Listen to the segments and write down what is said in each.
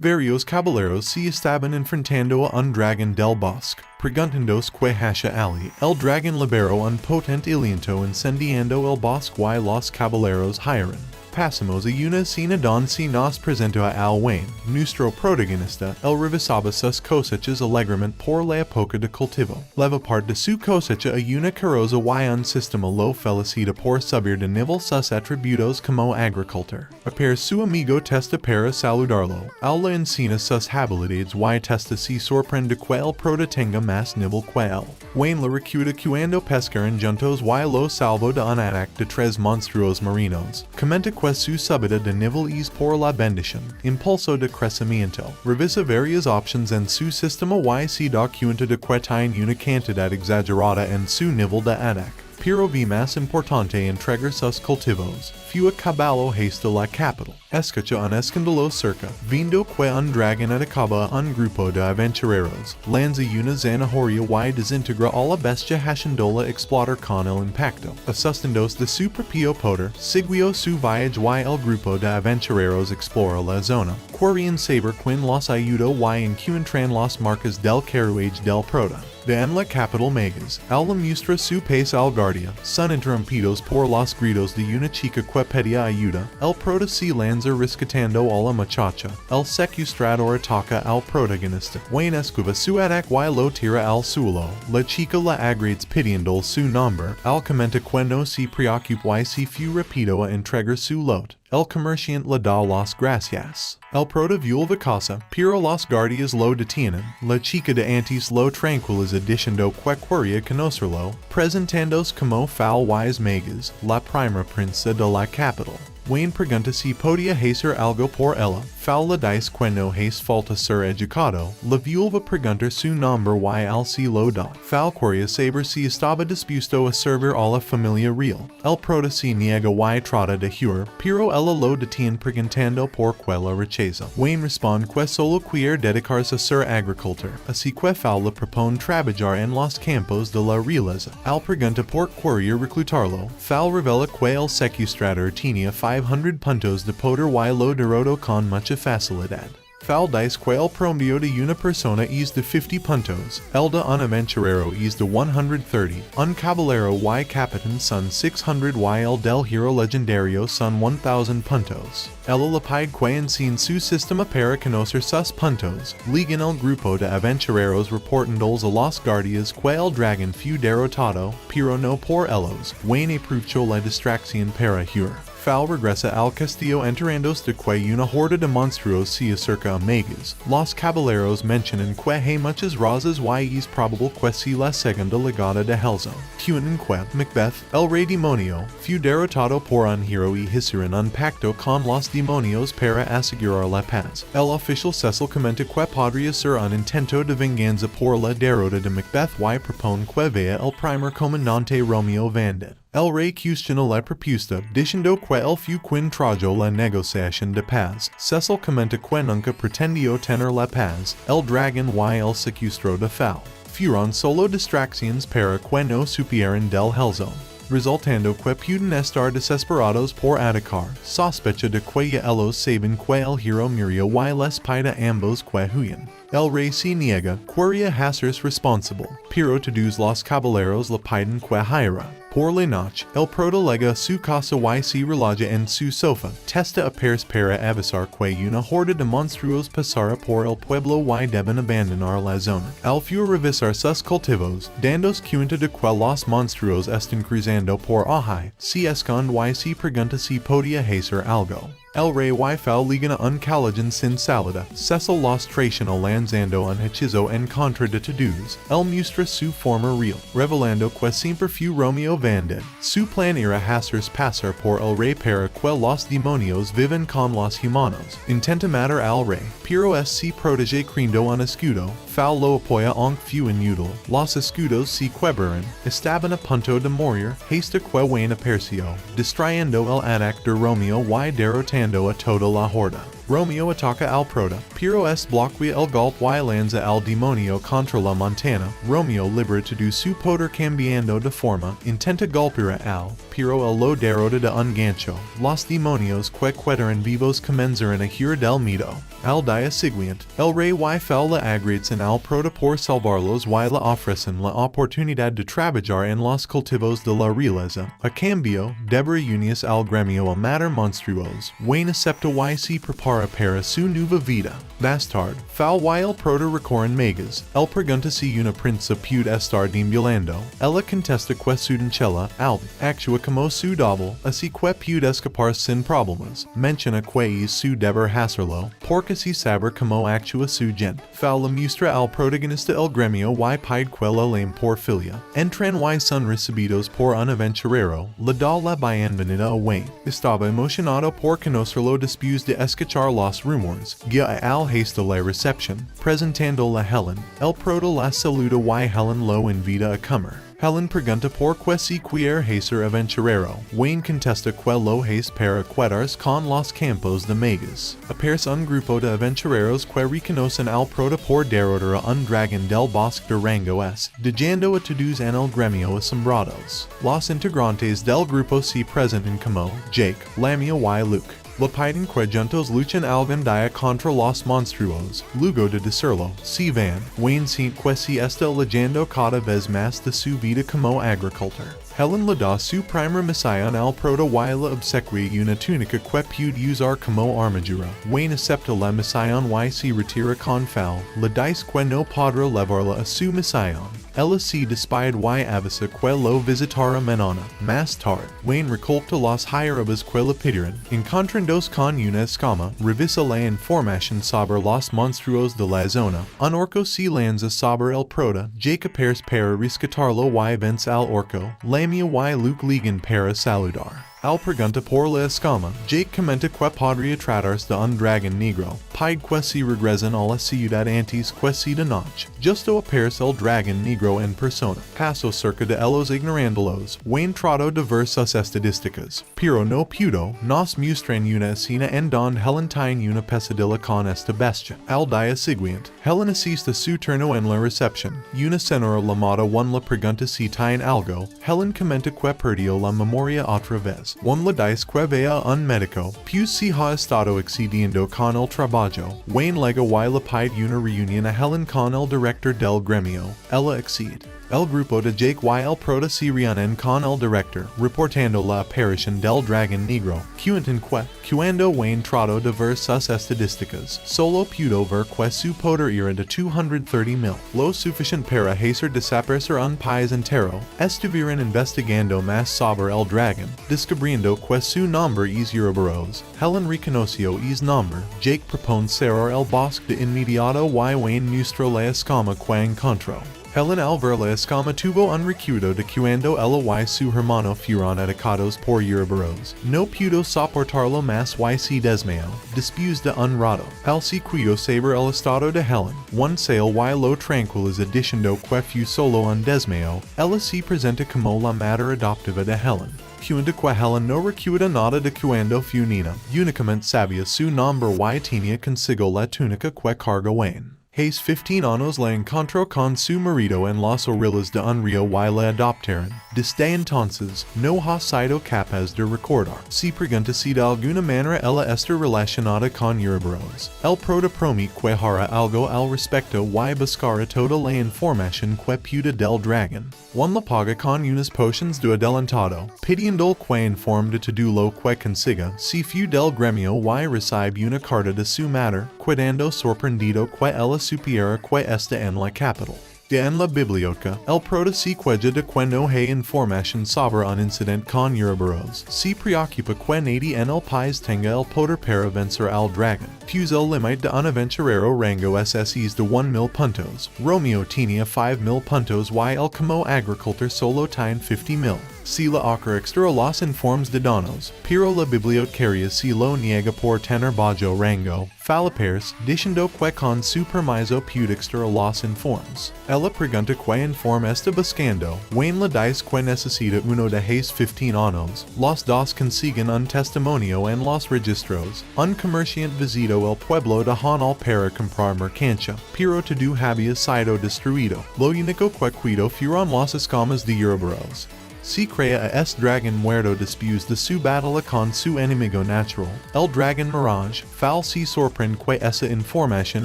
Varios caballeros se estaban enfrentando a un dragón del bosque, preguntándos que hacia ali. El dragón liberó un potente aliento incendiando el bosque y los caballeros hieren. Pasamos a una escena donde se nos presenta a Al Wayne, nuestro protagonista, el revisaba sus cosechas alegremente por la época de cultivo. Leva parte de su cosecha a una carroza y un sistema lo felicita por subir de nivel sus atributos como agricultor. Apare su amigo testa para saludarlo, Al le enseña sus habilidades y testa se sorprende que el prota tenga más nivel que él. Wayne le recluta cuando pescaron juntos y lo salvo de un ataque de tres monstruos marinos. Comenta que su subida de nivel es por la bendición, impulso de crecimiento. Revisa varias options en su sistema y se da cuenta de que tiene una cantidad exagerada en su nivel de ataque. Pero vi más importante entregar sus cultivos. Fue caballo hasta la capital. Escucha un escándalo cerca, viendo que un dragón atacaba a un grupo de aventureros. Lanza una zanahoria y desintegra a la bestia haciéndola explotar con el impacto. Asustandos de su propio poder, siguió su viaje y el grupo de aventureros explora la zona. Querian saber quien los ayudó y encuentran las marcas del carruaje del prota. De en la capital megas, Al le muestra su país al guardia, son interrumpidos por los gritos de una chica que pedía ayuda. El prota se lanza rescatando a la muchacha. El secuestrador ataca al protagonista. Wayne esquiva su ataque y lo tira al suelo. La chica la agrede pidiendo su nombre. Al comenta que no se preocupe y se fue rápido a entregar su lot. El comerciante le da las gracias. El prota vio la casa, pero los guardias lo detienen. La chica de antes lo tranquiliza diciendo que quería conocerlo, presentándose como Falwise Megas, la primera princesa de la capital. Wayne pregunta si podía hacer algo por ella. Fal le dice que no hace falta ser educado. La viuva pregunta su nombre y al se lo da. Fal quería saber si estaba dispuesto a servir a la familia real. El prota se niega y trata de huir, pero ella lo detiene preguntando por qué la rechaza. Wayne responde que solo quiere dedicarse a ser agricultor, así que Fal le propone trabajar en los campos de la realeza. Al pregunta por querer reclutarlo. Fal revela que el secuestrador tenía 500 puntos de poder y lo derrotó con mucha facilidad. Fal dice que el promedio de una persona es de 50 puntos, el de un aventurero es de 130, un caballero y capitán son 600 y el del hero legendario son 1000 puntos. Ella le pide que enseñe su sistema para conocer sus puntos. Ligan el grupo de aventureros reportándoles a los guardias que el dragón fue derrotado, pero no por ellos. Wayne aprovechó la distracción para huir. Fal regresa al castillo enterándose de que una horda de monstruos se acerca a Megas. Los caballeros mencionan que hay muchas razas y es probable que sea la segunda legada de Hellzone. Cuentan que Macbeth, el rey demonio, fue derrotado por un hero y hicieron un pacto con los demonios para asegurar la paz. El oficial Cecil comenta que podría ser un intento de venganza por la derrota de Macbeth y propone que vea el primer comandante Romeo Vandit. El rey cuestiona la propuesta, diciendo que él fue quien trajo la negociación de paz. Cecil comenta que nunca pretendió tener la paz, el dragón y el secuestro de Fal. Fueron solo distracciones para que no supieran del Hellzone, resultando que pueden estar desesperados por atacar. Sospecha de que ellos saben que el hero murió y les pide a ambos que huyan. El rey se niega, quería hacerse responsable, pero todos los caballeros le piden que huya. Por la noche, el prota lega su casa y se relaja en su sofá. Testa appears para avisar que una horda de monstruos pasará por el pueblo y deben abandonar la zona. Al fue revisar sus cultivos, dándose cuenta de que los monstruos están cruzando por ahí, se esconde y se pregunta si podía hacer algo. El rey y Fal ligan a un callejón sin salida. Cecil los traiciona lanzando un hechizo en contra de todos. Él muestra su forma real, revelando que siempre fue Romeo Vandit. Su plan era hacerse pasar por el rey para que los demonios viven con los humanos. Intenta matar al rey, pero se protege creando un escudo. Fal lo apoya aunque fue inútil. Los escudos se quebran, estaban a punto de morir, hasta que Wayne apareció, distrayendo el ataque de Romeo y derrotando a toda la horda. Romeo ataca al prota, Piro est bloquea el golpe y lanza al demonio contra la montana, Romeo libera todo su poder cambiando de forma, intenta golpear al Piro el lo derrota de un gancho, los demonios que quedaron vivos comenzarán a huir del miedo. Al día siguiente, el rey y fel la agradecen al prota por salvarlos y le ofrecen la oportunidad de trabajar en los cultivos de la realeza. A cambio, debra unirse al gremio a matar monstruos, Wayne acepta y se prepara para su nueva vida. Más tarde, fel y el prota recorren megas, el pregunta si una princesa puede estar deambulando, ella contesta que su doncella, Albi, actúa como su doble, así que puede escapar sin problemas, menciona que es su deber hacerlo, porque si sabe como actúa su gente. Fel le muestra al protagonista el gremio y pide que la lame por filia. Entran y son recibidos por un aventurero, le da la bienvenida a Wayne. Estaba emocionado por conocerlo después de escuchar los rumores, guía al haste la recepción, presentando la Helen, el prota la saluda y Helen lo invita a comer. Helen pregunta por qué si quiere hacer aventurero. Wayne contesta que lo hace para quedarse con los campos de megas. Aparece un grupo de aventureros que reconocen al prota por derrotar a un dragón del bosque de rango S, dejando a todos en el gremio asombrados. Los integrantes del grupo se presentan como Jake, Lamia y Luke. Le piden que juntos luchan algún día contra los monstruos. Luego de decirlo, si van, Wayne siente que se está alejando cada vez más de su vida como agricultor. Helen le da su primer misión al prota y le obsequia una túnica que puede usar como armadura. Wayne acepta la misión y se retira con fel, le dice que no podrá llevarla a su misión. Ella se despide y avisa que lo visitará mañana. Más tarde, Wayne recolecta los hierbas que le pidieron. Encontrándose con una escama, revisa la información sobre los monstruos de la zona. Un orco se lanza sobre el prota, Jake aparece para rescatarlo y vence al orco. Lamia y Luke ligan para saludar. Al pregunta por la escama, Jake comenta que podría tratarse de un dragón negro. Pide que se regresen a la ciudad antes que sea de noche. Justo aparece el dragón negro en persona. Paso cerca de ellos ignorándolos. Wayne trató diversas estadísticas, pero no pudo. Nos muestran una escena en donde Helen tiene una pesadilla con esta bestia. Al día siguiente, Helen asiste a su turno en la recepción. Una señora llamada Juan le pregunta si tiene algo. Helen comenta que perdió la memoria otra vez. Juan le dice que vea un médico, pues se ha estado excediendo con el trabajo. Wayne lega y le pide una reunión a Helen con el director del gremio. Ella accede. El grupo de Jake y el prota se reúnen con el director, reportando la aparición del dragón negro. Cuentan que, cuando Wayne trató de ver sus estadísticas, solo pudo ver que su poder era de 230,000, lo suficiente para hacer desaparecer un país entero. Estuvieron investigando más sobre el dragón, descubriendo que su nombre es Ouroboros. Helen reconoció ese nombre. Jake propone cerrar el bosque de inmediato y Wayne muestra la escama que encontró. Helen al ver la escama tuvo un recuerdo de cuando ella y su hermano fueron atacados por Ouroboros. No pudo soportarlo más y se desmayó, después de un rato. Al se cuidó saber el estado de Helen. Un sail y lo tranquiliza diciendo que fue solo un desmayo. Ella se presenta como la madre adoptiva de Helen. Cuenta que Helen no recuerda nada de cuando fue niña, únicamente sabía su nombre y tenía consigo la túnica que carga Wayne. Hace 15 años la encontró con su marido en las orillas de un río y la adoptaron. Desde entonces, no ha sido capaz de recordar. Se pregunta si de alguna manera ella está relacionada con Ouroboros. El prota promete que hará algo al respecto y buscará toda la información que pueda del dragón. Juan le paga con unas potions de adelantado, pidiendo que informe de todo lo que consiga. Se fue del gremio y recibe una carta de su madre, quedando sorprendido que ella supiera que está en la capital. En la biblioteca, el prota se queja de que no hay información sobre un incidente con Ouroboros. Se preocupa que nadie en el país tenga el poder para vencer al dragón. Pues el límite de un aventurero rango SS es de 1,000 puntos. Romeo tenía 5,000 puntos y el como agricultor solo tiene 50,000. Si la ocra extra los informes de donos, pero la bibliotecaria si lo niega por tener bajo rango, falipers, diciendo que con su permiso puede extra los informes. Ella pregunta que informe está buscando, Wayne le dice que necesita uno de his 15 años, los dos consiguen un testimonio en los registros, un comerciante visitó el pueblo de Hanal para comprar mercancía, pero todo había sido destruido, lo único que quedó fueron las escamas de Ouroboros. Si crea a dragon muerto después de su batalla con su enemigo natural, el dragon mirage, fal si sorprende que esa información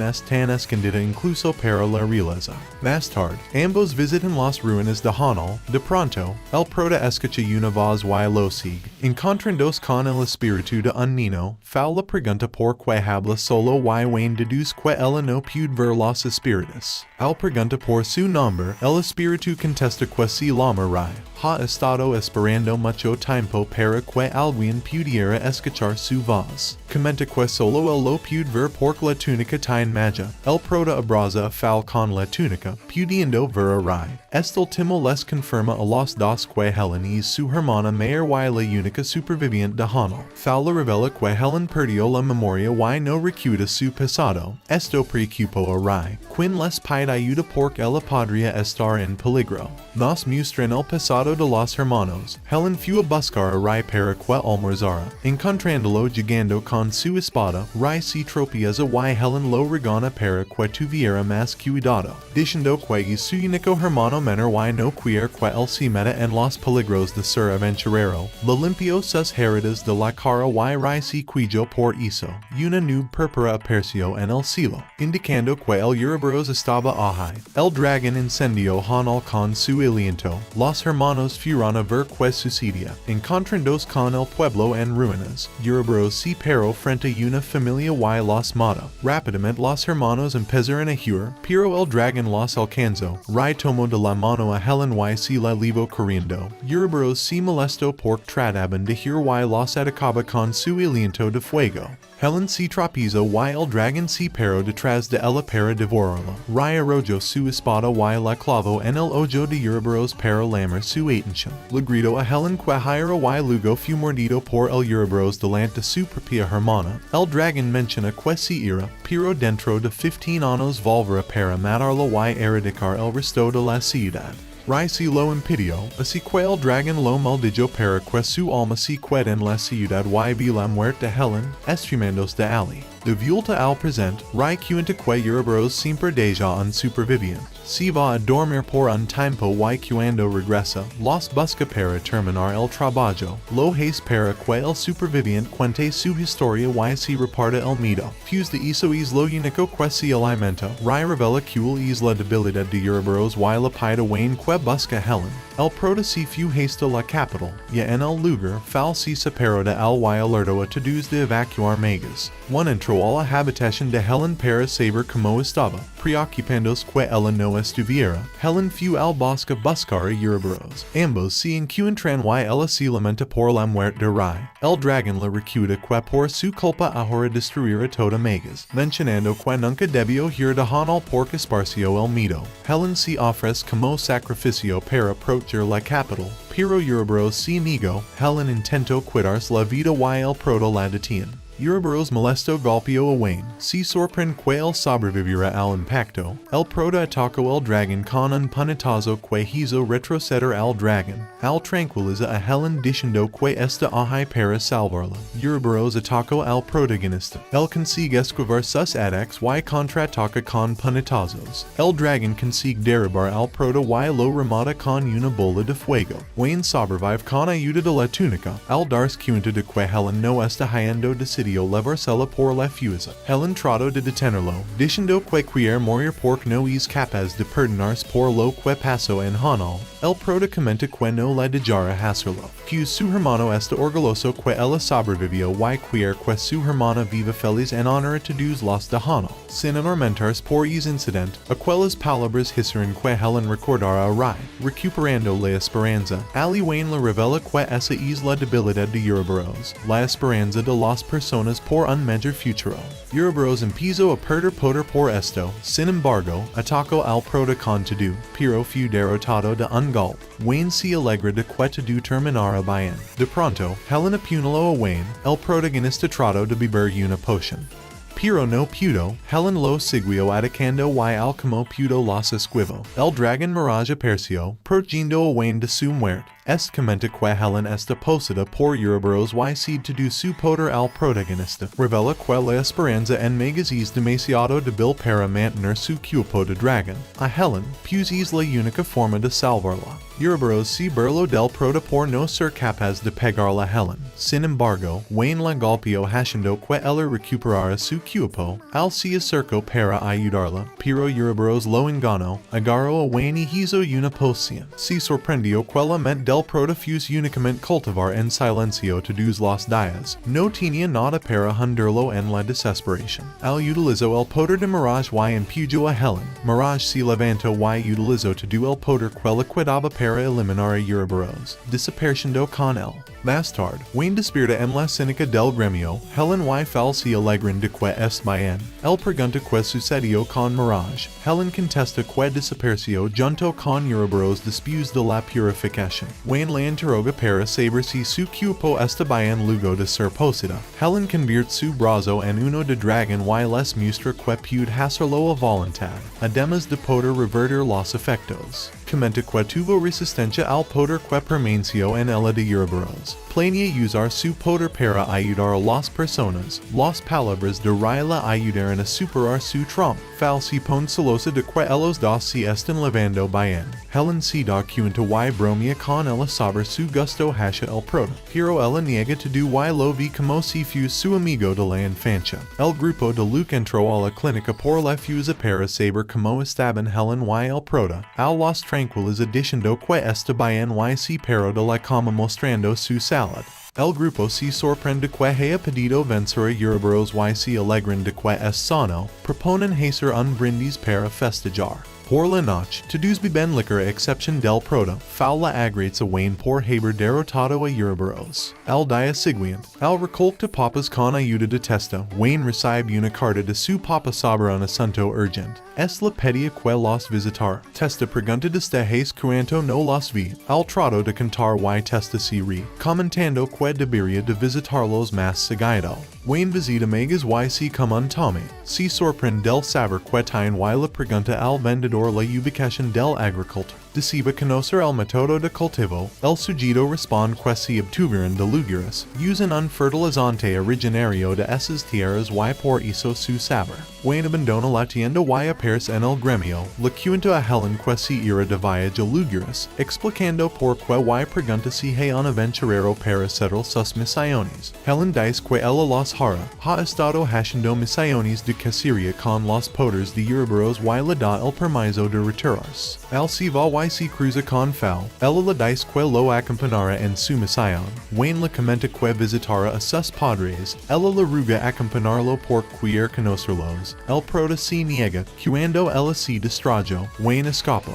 es tan escondida incluso para la realeza. Más tarde, ambos visitan las ruinas de Hanal, de pronto, el prota escucha una voz y lo sigue, encontrándose con el espíritu de un niño, fal la pregunta por que habla solo y Wayne deduce que ella no puede ver los espíritus. Al pregunta por su nombre, el espíritu contesta que si llama Rai. Ha estado esperando mucho tiempo para que alguien pudiera escuchar su voz. Comenta que solo él lo puede ver porque la túnica tiene magia. El prota abraza fal con la túnica, pudiendo ver a Rai. Este último les confirma a los dos que Helen es su hermana mayor y la única superviviente de Hanal. Fal le revela que Helen perdió la memoria y no recuerda su pasado. Esto preocupó a Rai, quien les pide ayuda porque ella podría estar en peligro. Nos muestran el pasado de los hermanos. Helen fue a buscar a Rai para que almorzara. Encontrándolo llegando con su espada, Rai se tropieza y Helen lo regana para que tuviera más cuidado, diciendo que es su único hermano menor y no quiere que él se meta en los peligros de ser aventurero. Le limpió sus heridas de la cara y Rai se cuidó por eso. Una nube púrpura apareció en el cielo, indicando que el Ouroboros estaba ahí. El dragón incendió Hanal con su aliento. Los hermanos fueron a ver que sucedía, encontrándose con el pueblo en ruinas. Ouroboros se paró frente a una familia y los mató. Rápidamente los hermanos empezaron a huir, pero el dragón los alcanzó. Rai tomó de la mano a Helen y se la llevó corriendo. Ouroboros se molestó porque trataban de huir y los atacaba con su aliento de fuego. Helen se tropezó y el dragón se paró detrás de ella para devorarla. Rai arrojó su espada y la clavó en el ojo de Ouroboros para lamer su atención. Le gritó a Helen que hira y luego fue mordido por el Ouroboros delante de su propia hermana. El dragón menciona que se ira, pero dentro de 15 años volverá para matarla y erradicar el resto de la ciudad. Rai se lo impidió, así que el dragón lo maldijo para que su alma se quede en la ciudad y vi la muerte de Helen, estremándose de Ali. De vuelta al presente, Rai cuenta que Ouroboros siempre deja un superviviente. Se va a dormir por un tiempo y cuando regresa, los busca para terminar el trabajo. Lo hace para que el superviviente cuente su historia y se reparta el miedo. Pues de eso es lo único que se alimenta. Rai revela cuál es la debilidad de Ouroboros y le pide a Wayne que busca Helen. El prota se fue hasta la capital, y en el lugar, fal se separó de él y alertó a todos de evacuar megas. One entró a la habitación de Helen para saber cómo estaba, preocupándose que ella no estuviera. Helen fue al bosque a buscar a Ouroboros. Ambos se encuentran y ella se lamenta por la muerte de Rai. El dragón le recuerda que por su culpa ahora destruirá toda megas, mencionando que nunca debió ir de Hanal porque esparció el miedo. Helen se ofrece como sacrificio para proteger la capital, pero Ouroboros se negó. Helen intentó quitarse la vida y el prota la detiene. Ouroboros molesto golpeó a Wayne. Se sorprende que él sobrevivirá al impacto. El prota atacó el dragón con un puñetazo que hizo retroceder al dragón. Al tranquiliza a Helen diciendo que está ahí para salvarla. Ouroboros atacó al protagonista. Él consigue esquivar sus ataques y contraataca con puñetazos. El dragón consigue derribar al prota y lo remata con una bola de fuego. Wayne sobrevive con ayuda de la túnica. Al darse cuenta de que Helen no está hallando decidió levársela por la fuerza. Helen trató de detenerlo, diciendo que quiere morir porque no es capaz de perdonarse por lo que pasó en Hanal. El prota comenta que no la dejará hacerlo, pues su hermano está orgulloso que ella sobrevivió y quiere que su hermana viva feliz en honor a todos los de Hanal. Sin atormentarse por ese incidente, aquellas palabras hicieron que Helen recordara a Rai. Recuperando la esperanza, Ali Wayne le revela que esa es la debilidad de Ouroboros, la esperanza de las personas personas por un mejor futuro. Euroboros empiezo a perder por esto, sin embargo, ataco al protagonista pero fue derrotado de un golpe. Wayne se alegra de que todo terminara bien. De pronto, Helen apuñaló a Wayne, el protagonista trató de beber una poción. Pero no pudo, Helen lo siguió atacando y al como pudo los esquivo. El dragón mirage apareció, protegiendo a Wayne de su muerte. Comenta que Helen está posada por Euroboros y cede to su poder al protagonista. Revela que la esperanza en Megas es demasiado débil para mantener su cuerpo de dragón. A Helen, pues es la única forma de salvarla. Euroboros se burló del prota por no ser capaz de pegarle a Helen. Sin embargo, Wayne la golpeó haciendo que ella recuperara su cuerpo. Al se acercó para ayudarla, pero Euroboros lo engañó, agarró a Wayne y hizo una poción. Se sorprendió que la mente del prota fuse únicamente cultivar en silencio todos los días. No tenía nada para hundirlo en la desesperación. Al utilizó el poder de Mirage y empujó a Helen. Mirage se levantó y utilizó todo el poder que le quedaba para eliminar a Euroboros, desapareciendo con él. Más tarde, Wayne despierta en la cínica del gremio. Helen y Fal se alegran de que es bien. Él pregunta que sucedió con Mirage. Helen contesta que desapareció junto con Euroboros después de la purificación. Wayne le interroga para saber si su cuerpo está bien luego de ser posada. Helen convierte su brazo en uno de dragón y les muestra que puede hacerlo a voluntad, además de poder revertir los efectos. Comenta que tuvo resistencia al poder que permaneció en ella de Euroboros. Planea usar su poder para ayudar a las personas. Las palabras de Riley ayudaron a superar su trauma. Fal se pone celosa de que ellos dos se están levando bien. Helen se da cuenta y bromea con ella sobre su gusto hacia el prota, pero ella niega todo y lo ve como si fuese su amigo de la infancia. El grupo de Luke entró a la clínica por la fusa para saber cómo estaban Helen y el prota. Al los tranquiliza diciendo que está bien y se paró de la cama mostrando su salud. El grupo se sorprende que haya pedido vencer a Euroboros y se alegran de que es sano, proponen hacer un brindis para festejar. Por la noche, todos beben licor a excepción del prota. Fal la agrades a Wayne por haber derrotado a Euroboros. Al día siguiente, al recolecta papas con ayuda de Testa, Wayne recibe una carta de su papa sobre un asunto urgente. Es la pedía que los visitar. Testa pregunta desde hace cuánto no los vi. Al trato de cantar y Testa se ri, comentando que debería de visitarlos más seguido. Wayne visita Megas y se como un tome. Se sorprende del saber que tiene y le pregunta al vendedor la ubicación del agricultor. Decide conocer el método de cultivo. El sujeto responde que se obtuvieron de lugares. Usan un fertilizante originario de esas tierras y por eso su saber. Wayne abandona la tienda y aparece en el gremio. Le cuenta a Helen que se irá de viaje a lugares, explicando por qué y pregunta si hay un aventurero para hacer sus misiones. Helen dice que ella los hará. Ha estado haciendo misiones de cacería con los poderes de Euroboros y le da el permiso de retirarse. Al se va y se cruza con Fal, ella le dice que lo acompañará en su misión. Wayne le comenta que visitará a sus padres. Ella le ruega acompañarlo por querer conocerlos. El prota se niega, cuando ella se distrajo. Wayne escapó.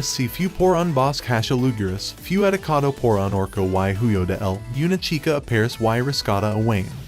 Se fue por un bosque hacia lugares, fue atacado por un orco y huyó de él. Una chica aparece y rescata a Wayne.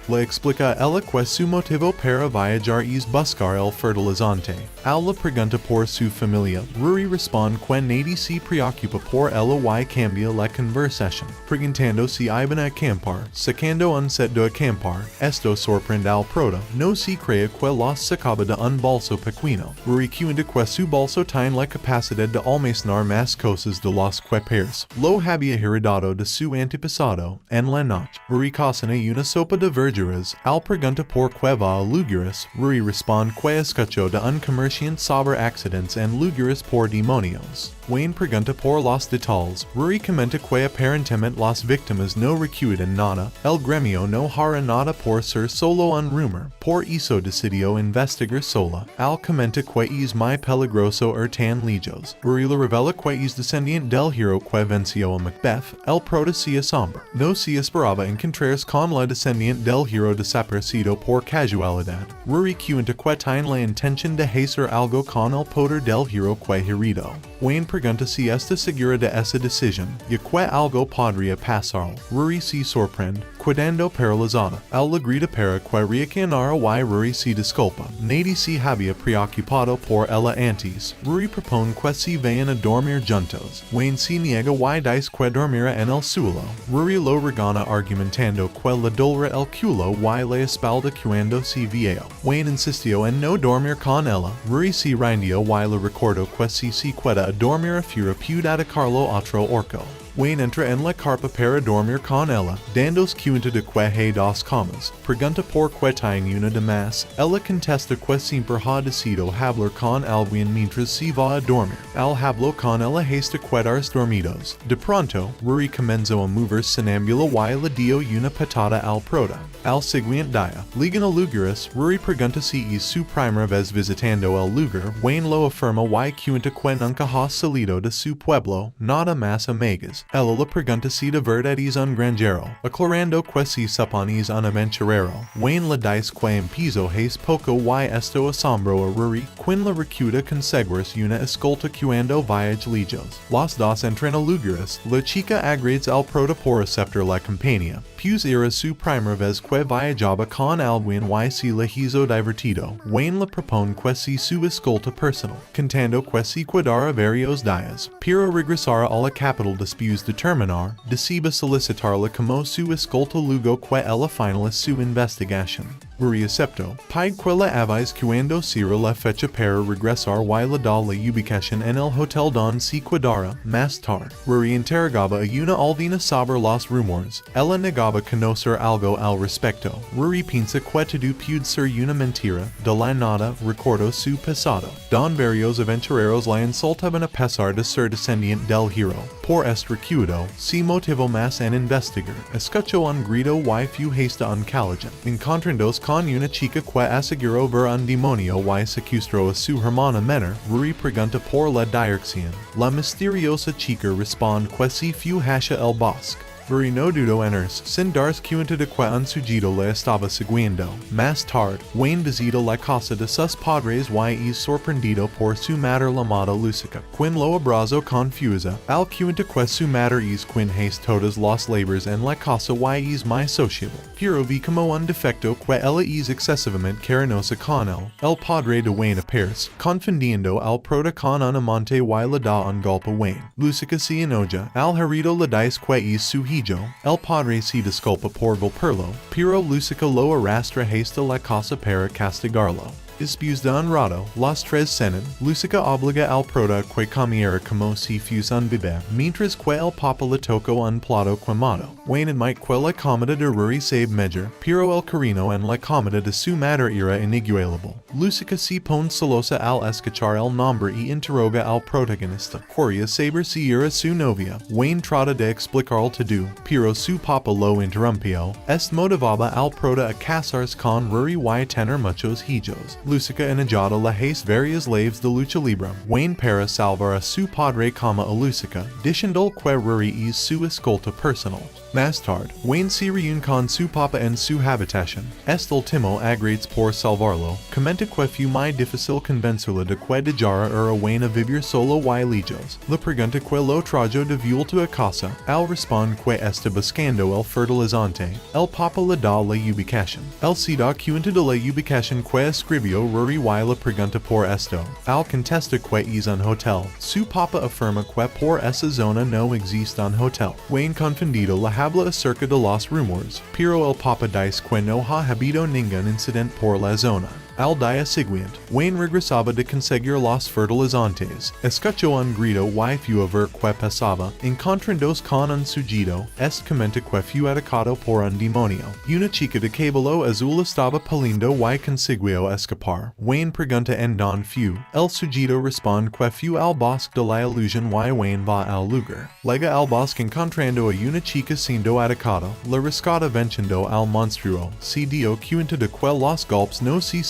Le explica ella que su motivo para viajar es buscar el fertilizante. Al la pregunta por su familia, Rory responde que nadie se preocupa por ella y cambia la conversación, preguntando si iban a acampar, sacando un set de acampar. Esto sorprende al prota, no se cree que los sacaba de un bolso pequeño. Rory cuenta que su bolso tiene la capacidad de almacenar más cosas de los que pers. Lo había heredado de su antepasado. En la noche, Rory cocina una sopa de verduras. Al pregunta por que va a lugares, Rory responde que escuchó de un comerciante sobre accidentes en lugares por demonios. Wayne pregunta por los detalles. Rory comenta que aparentemente las víctimas no recuerdan nada. El gremio no hará nada por ser solo un rumor. Por eso decidió investigar sola. Al comenta que es muy peligroso tan lejos. Rory le revela que es descendiente del hero que venció a Macbeth. El prota se asombra. No se esperaba encontrarse con la descendiente del hero desaparecido por casualidad. Rory cuenta que tiene la intención de hacer algo con el poder del hero que heredó. Wayne pregunta si está segura de esa decisión, y que algo podría pasar. Rory se sorprende, quedando paralizada. Al la grita para que reaccionara y Rory se disculpa. Nadie se había preocupado por ella antes. Rory propone que se vayan a dormir juntos. Wayne se niega y dice que dormirá en el suelo. Rory lo regana argumentando que le dolora el culo y la espalda cuando se vio. Wayne insistió en no dormir con ella. Rory se rindió y le recordó que si se queda a dormir afuera puede atacarlo otro orco. Wayne entra en la carpa para dormir con ella, dándose cuenta de que hay dos camas. Pregunta por que tiene una de más. Ella contesta que siempre ha decidido hablar con alguien mientras se va a dormir. Al hablar con ella hasta quedarse dormidos. De pronto, Rory comenzó a mover sonámbula y le dio una patada al prota. Al siguiente día, ligan a lugares, Rory pregunta si es su primera vez visitando el lugar. Wayne lo afirma y cuenta que nunca ha salido de su pueblo, nada más amigas. Ella le pregunta si de verdad es un granjero, aclarando que se supone es un aventurero. Wayne le dice que empezó hace poco y esto asombro a Rory. Quien le recuda conseguirse una escolta cuando viaja lejos. Los dos entran a lugares. La chica agrades al prota por aceptar la compañía. Pues era su primera vez que viajaba con alguien y se le hizo divertido. Wayne le propone que sea su escolta personal, contando que se quedará varios días, pero regresará a la capital después de terminar, decide solicitarla como su escolta luego que ella finaliza su investigación. Rory aceptó, pide que la avise cuando será la fecha para regresar y le da la ubicación en el hotel donde se quedará más tarde. Rory interrogaba a una aldina sobre los rumores. Ella negaba conocer algo al respecto. Rory piensa que todo puede ser una mentira. De la nada recordó su pasado. Don varios aventureros la insultaban a pesar de ser descendiente del hero. Por este recuerdo, se motivó más en investigar. Escuchó un grito y fue hasta un callejón. Encontrándose con una chica que aseguró ver un demonio y secuestró a su hermana menor, Rory pregunta por la dirección. La misteriosa chica responde que se fue hacia el bosque. Rory no dudó en irse, sin darse cuenta de que un sujeto le estaba siguiendo. Más tarde, Wayne visita la casa de sus padres y es sorprendido por su madre llamada Lucica. Quien lo abraza confusa, al cuenta que su madre es quien hace todos los labores en la casa y es muy sociable. Pero ve como un defecto que ella es excesivamente cariñosa con él. El padre de Wayne aparece, confundiendo al prota con un amante y le da un golpe a Wayne. Lucica se enoja, al herido le dice que es su hijo. El padre se disculpa por golpearlo, pero Lucica lo arrastra hasta la casa para castigarlo. Después de un rato, los tres cenan. Lucica obliga al prota que comiera como si fuese un bebé, mientras que el papa le toca un plato quemado. Wayne admite que la comida de Rory sabe mejor, pero el cariño en la comida de su madre era inigualable. Lucica se pone celosa al escuchar el nombre y interroga al protagonista. Quería saber si era su novia. Wayne trata de explicarle todo, pero su papa lo interrumpió. Esto motivaba al prota a casarse con Rory y tener muchos hijos. Lucica enojada le hace varias lives de lucha libre. Wayne para salvar a su padre como a Lucica, diciendo que Rory es su escolta personal. Mastard, Wayne si reun con su papa en su habitation, est ultimo agrates por salvarlo, comenta que fu muy difícil convencerla de que dejara a Wayne a vivir solo y lejos, le pregunta que lo trajo de vuelta a casa, al responde que está buscando el fertilizante, el papa le da la ubicación, el se da cuenta de la ubicación que escribió Rory y le pregunta por esto, al contesta que es un hotel, su papa afirma que por esa zona no existe un hotel, Wayne confundido la habla acerca de los rumores, pero el papa dice que no ha habido ningún incidente por la zona. Al día siguiente, Wayne regresaba de conseguir los fertilizantes, escuchó un grito y fue a ver que pasaba, encontrándose con un sujeto, comenta que fue atacado por un demonio. Una chica de cabello azul estaba palindo y consiguió escapar. Wayne pregunta en don fue, el sujeto responde que fue al bosque de la ilusión y Wayne va al lugar. Llega al bosque encontrando a una chica siendo atacada, la rescata venciendo al monstruo, se dio cuenta de que los golpes no se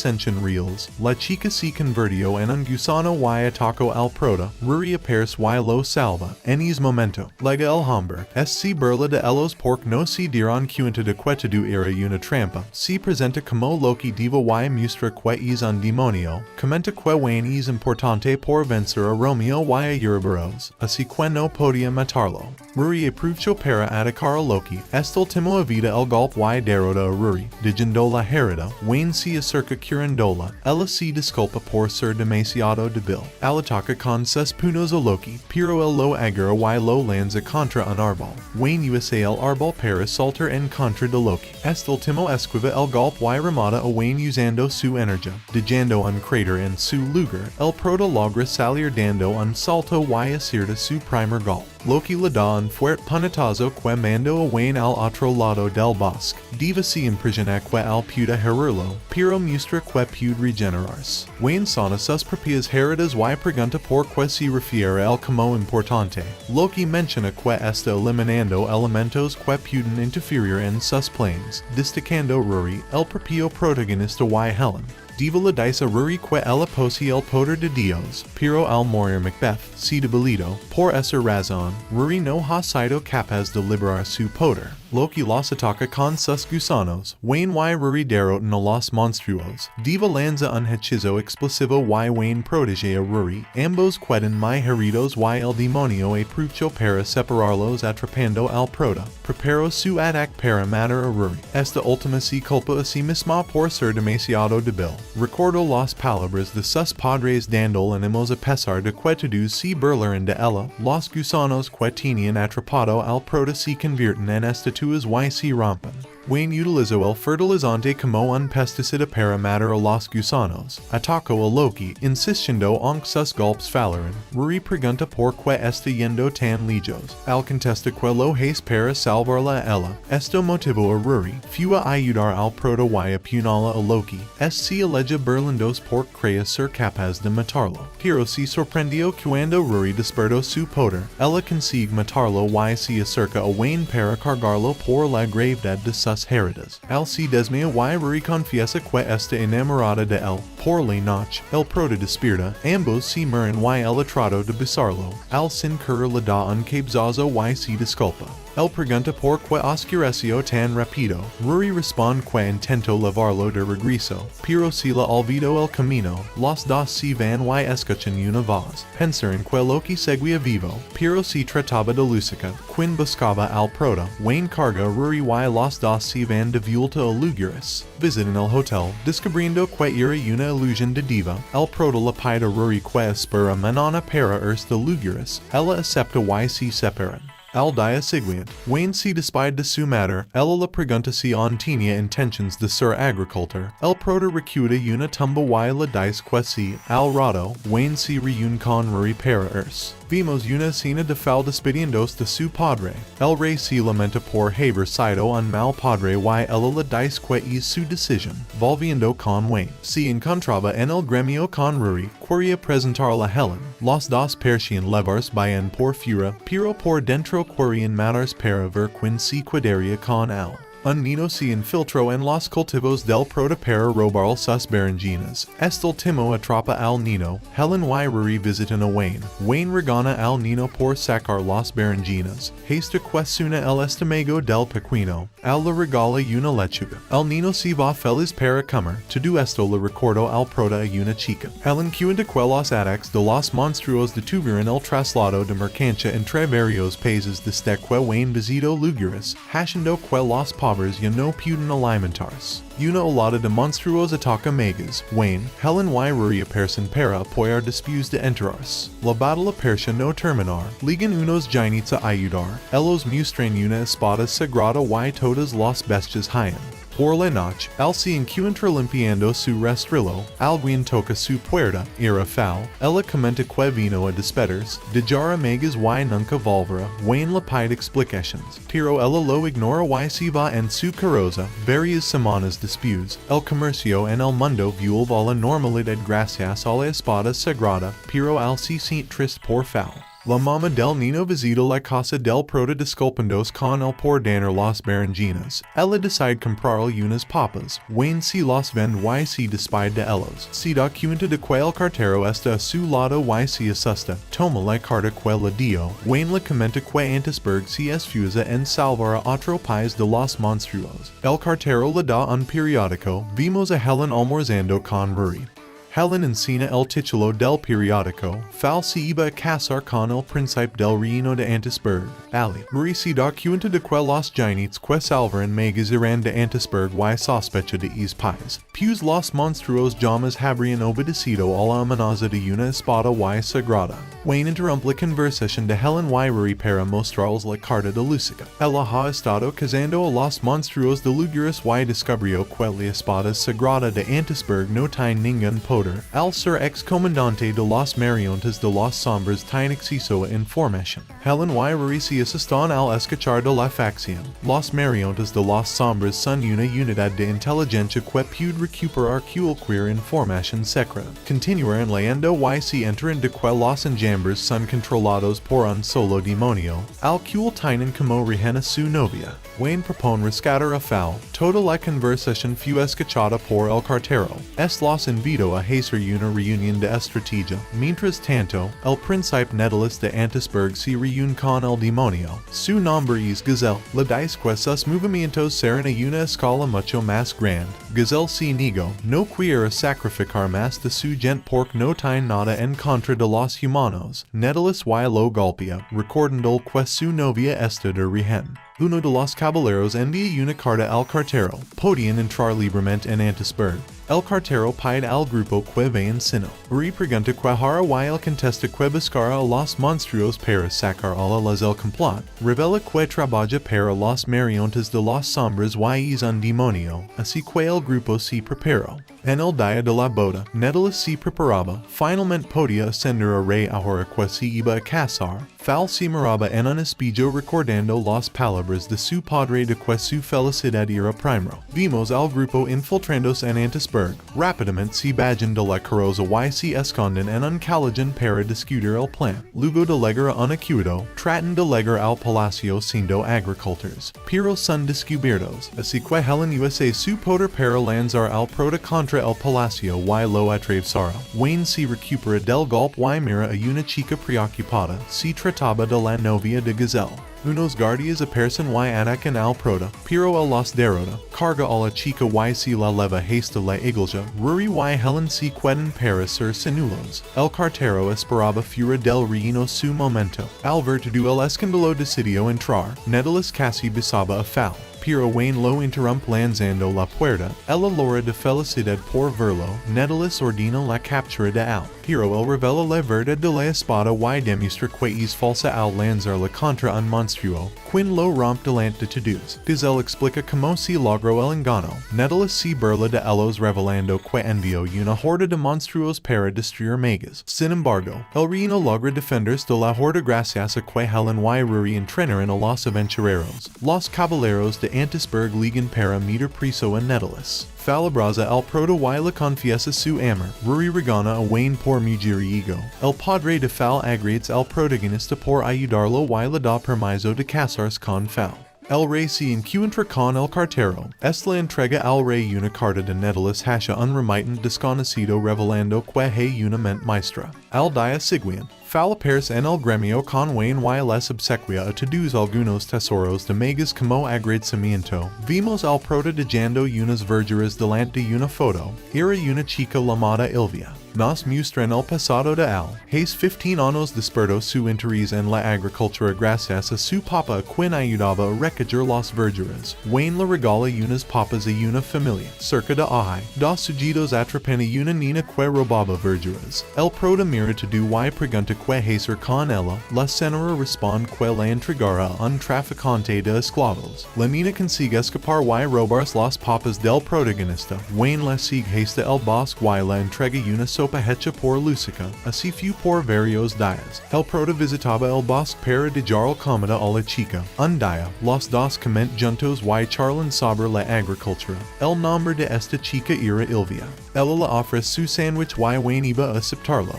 reels, la chica se convirtió en un gusano y atacó al prota, Rory aparece y lo salva, en ese momento, lega el Hamburg, se burla de ellos porque no se dieron cuenta de que todo era una trampa, se presenta como Loki diva y muestra que es un demonio, comenta que Wayne es importante por vencer a Romeo y a Ouroboros, así que no podía matarlo. Rory aprovechó para atacar a Loki, último evita el golpe y derrota a Rory, dejando la herida, Wayne se acerca Dola, ella se disculpa por ser demasiado débil. Al ataca con sus puños a Loki, pero el lo agarra y lo lanza contra un árbol. Wayne usa el árbol para saltar en contra de Loki. Último esquiva el golpe y remata a Wayne usando su energía, dejando un cráter en su lugar. El prota logra salir dando un salto y acierta su primer golpe. Loki le da un fuerte puñetazo que manda a Wayne al otro lado del bosque. Diva se impresiona que al puede herirlo, pero muestra que puede regenerarse. Wayne sana sus propias heridas y pregunta por qué se refiere al como importante. Loki menciona que está eliminando elementos que pueden interferir en sus planes, destacando Rory, el propio protagonista y Helen. Diva le dice a Rory que ella posee el poder de Dios, pero al morir Macbeth se debilitó. Por esa razón, Rory no ha sido capaz de liberar su poder. Loki los ataca con sus gusanos, Wayne y Rory derrotan a los monstruos. Diva lanza un hechizo explosivo y Wayne protege a Rory, ambos quedan muy heridos y el demonio aprovechó para separarlos atrapando al prota. Preparó su ataque para matar a Rory. Esta última se culpa a sí misma por ser demasiado débil. Recordó las palabras de sus padres dando ánimos a pesar de que todos se burlaron de ella, los gusanos que tenían atrapado al prota se convierten en estatuas y se rompen. Wayne utilizó el fertilizante como un pesticida para matar a los gusanos. Atacó a Loki, insistiendo en que sus golpes fallaron. Rory pregunta por qué está yendo tan lejos. Al contesta que lo hace para salvarla a ella. Esto motivó a Rory. Fue a ayudar al prota y apuñala a Loki. Se alega burlándose por creer ser capaz de matarlo. Pero se sorprendió cuando Rory despertó su poder. Ella consigue matarlo y se acerca a Wayne para cargarlo por la gravedad de sus heridas. Al se desmaya y Rory confiesa que está enamorada de él. Por la noche, el prota despierta, ambos se mueren y ella trata de besarlo. Al sin querer le da un cabezazo y se disculpa. Él pregunta por qué oscureció tan rápido. Rory responde que intentó llevarlo de regreso, pero se le olvidó el camino. Los dos se van y escuchan una voz. Pensaron que Loki seguía vivo, pero se trataba de Lucica, quien buscaba al prota. Wayne carga Rory y los dos se van de vuelta a lugares. Visitan el hotel, descubriendo que era una ilusión de Diva. El prota le pide a Rory que espera mañana para irse de lugares. Ella acepta y se separan. Al día siguiente, Wayne se despide de su madre. Ella le pregunta si aún tenía intenciones de ser agricultor. El prota recuda una tumba y le dice que sí. Al rato, Wayne se reúne con Rory para irse. Vimos una escena de Fal despidiéndose de su padre. El rey se lamenta por haber sido un mal padre y ella le dice que es su decisión. Volviendo con Wayne, se encontraba en el gremio con Rory, quería presentarla a Helen. Los dos parecían llevarse bien por fuera, pero por dentro querían matarse para ver quién se quedaría con él. un nino si infiltro en los cultivos del prota para robar sus berenjenas. Estel timo atrapa al nino, Helen y Rory visitan a Wayne regana al nino por sacar las berenjenas. Hasta quesuna el estómago del pequeño, al la regala una lechuga. El nino si va feliz para comer, todo esto le recordo al prota a una chica. Helen cuenta que los ataques de los monstruos detuvieron el traslado de mercancía entre varios países desde que Wayne visitó lugares, hachando que los pobres ya no pudieron alimentarse. Una olada de monstruos ataca megas, Wayne, Helen y Rory aparecen para apoyar después de enterarse. La batalla parece no terminar, ligan unos giants a ayudar, ellos muestran una espada sagrada y todas las bestias hayan. Por la noche, al se encuentra limpiando su rastrillo, alguien toca su puerta, era foul, ella comenta que vino a despedirse, de jar megas y nunca volverá, Wayne le pide explications, pero ella lo ignora y se va en su carroza, varias semanas después, el comercio en el mundo vuelve a la normalidad gracias a la espada sagrada, pero al se siente triste por foul. La mamá del nino visita la casa del prota disculpandos con el por daner las berenjenas. Ella decide comprar unas papas. Wayne si las vende y se despide de ellos. Se da cuenta de que el cartero está a su lado y se asusta. Toma la carta que le dio. Wayne le comenta que Antisberg se esfuerza en salvar a otro país de los monstruos. El cartero le da un periódico. Vimos a Helen almorzando con Rory. Helen encina el título del periódico, Fal se iba a casar con el príncipe del reino de Antisberg, Ali. Rory se da cuenta de que los giants que salvaron megas eran de Antisberg y sospecha de is pais. Pues los monstruos llamas habrían obedecido a la amenaza de una espada y sagrada. Wayne interrumpe la conversación de Helen y Rory para mostrarles la carta de Lucica. Ella ha estado cazando a los monstruos de lugares y descubrió que la espada sagrada de Antisberg no tiene ningún poder. Al ser ex-comandante de los marionetas de los sombras tiene acceso a información. Helen y Rory se asustan al escuchar de la facción. Los marionetas de los sombras son una unidad de inteligencia que puede recuperar cualquier información secreta. Continuarán leyendo y se enteran de que los enjambres son controlados por un solo demonio, al cual tienen como regena su novia. Wayne propone rescatar a Fowl. Toda la conversación fue escuchada por el cartero. Los invito a hacer una reunión de estrategia. Mientras tanto, el príncipe Nedalis de Antisberg se reúne con el demonio. Su nombre es Gazelle. Le dice que sus movimientos serán a una escala mucho más grande. Gazelle se negó. No quiere sacrificar más de su gente porque no tiene nada en contra de los humanos. Nedalis y lo golpea, recordando que su novia está de rehén. Uno de los caballeros envía una carta al cartero. Podían entrar libremente en Antisberg. El cartero pide al grupo que vayan sino. Rory pregunta que hará y el contesta que buscará a los monstruos para sacar a las el complot. Revela que trabaja para los marionetas de los sombras y es un demonio, así que el grupo se preparó. En el día de la boda, Nedalis se preparaba. Finalmente podía ascender a rey ahora que se iba a casar. Fowl se miraba en un espejo recordando las palabras de su padre de que su felicidad era primero. Vimos al grupo infiltrándose en Antisberg. Rápidamente se bajan de la carroza y se esconden en un callejón para discutir el plan. Luego de llegar a un acuerdo, tratan de llegar al palacio siendo agricultores. Pero son descubiertos, así que Helen usa su poder para lanzar al prota contra el palacio y lo atravesaron. Wayne se recupera del golpe y mira a una chica preocupada. Se trataba de la novia de Gazelle. Unos guardias aparecen y atacan al prota, pero él los derrota. Carga a la chica y se la leva hasta la iglesia. Rory y Helen se quedan para ser senulos. El cartero esperaba fuera del reino su momento. Al ver todo el escándalo decidió entrar. Nedalis casi besaba a Fowl. Pero Wayne lo interrumpe lanzando la puerta. Ella logra de felicidad por verlo. Nedalis ordena la captura de Al. Pero él revela la verdad de la espada y demuestra que es falsa al lanzarla contra un monstruo. Quien lo rompe delante de todos. Gazelle explica cómo se logró el engano. Nedalis se burla de ellos revelando que envió una horda de monstruos para destruir megas. Sin embargo, el reino logra defenderse de la horda gracias a que Helen y Rory entrenaron a los aventureros. Los caballeros de Antisberg ligan para meter preso a Nedalis. Fowl abraza al prota y le confiesa su amor. Rory regana a Wayne por mujeriego. El padre de Fowl agrades al protagonista por ayudarlo y le da permiso de casarse con Fowl. El rey si encuentra con el cartero, la entrega al rey una carta de nettles hasha unremitant desconocido revelando que hay una mente maestra. Al dia siguiente, Falapers en el gremio con Wayne y les obsequia a todos algunos tesoros de megas como agradecimiento. Vimos al prodigando unas verduras delante de una foto, era una chica llamada Ilvia. Nos muestra en el pasado de al, hace 15 años despertó su interés en la agricultura gracias a su papa quien ayudaba a recoger las verduras. Wayne le regala unas papas a una familia, cerca de ahí, dos sujetos atrapan a una nina que robaba verduras. El prota mira to do y pregunta que hacer con ella, la senora responde que la entregara a un traficante de esclavos. La nina consigue escapar y robar las papas del protagonista. Wayne le sigue hasta el bosque y la entrega una sopa hecha por Lucica, así fue por varios días. El prota visitaba el bosque para dejar comida a la chica. Un día, los dos comen juntos y charlan sobre la agricultura. El nombre de esta chica era Ilvia. Ella le ofrece su sándwich y Wayne iba a aceptarlo.